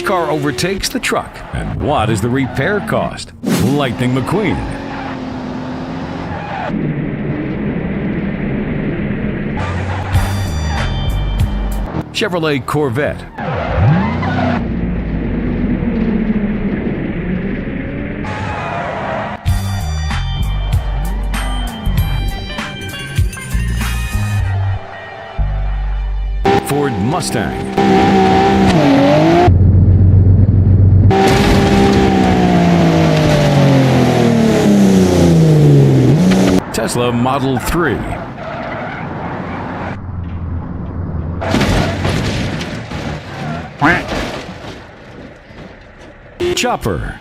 Which car overtakes the truck? And what is the repair cost? Lightning McQueen. Chevrolet Corvette. Ford Mustang. Tesla Model 3. Chopper.